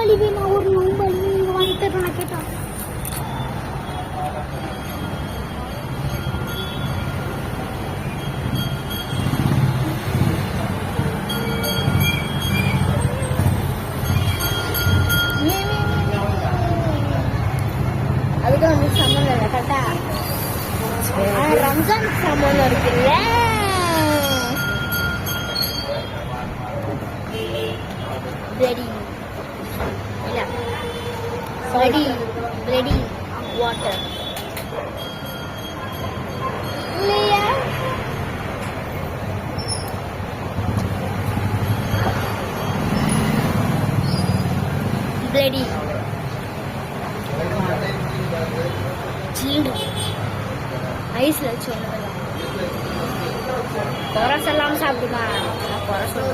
நோம்பாளி வேணா, ஒரு நோம்பாளி நீங்க வாங்கி தரணும் நான் கேட்டேன். அதுக்கு வந்து சம்மந்தம் இல்லை கரெக்டா. ரம்ஜான் சம்மந்தம் இருக்குல்ல. ரெடி இல்ல ரெடி ரெடி வாட்டர் இல்லையா? ரெடி சில்டு ஐஸ்ல வச்சு குறை சொல்லாம சாப்பிடுமா. குறை சொல்ல